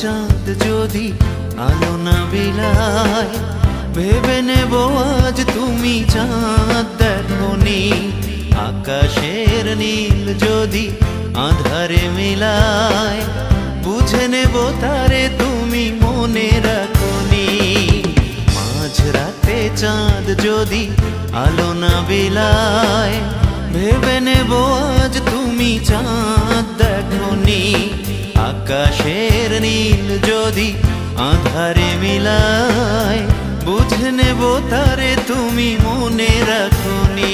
চাঁদ যদি আলো না বিলায়, ভেবে নেব আজ তুমি চাঁদ দেখোনি। আকাশের নীল যদি আধারে মিলায়, বুঝে নেব তারে তুমি মনে রাখোনি। মাঝরাতে চাঁদ যদি আলো না বিলায়, ভেবে নেব আজ তুমি চাঁদ দেখোনি। আকাশের নীল যদি আধারে মিলায়, বুঝে নেব তারে তুমি মনে রাখোনি।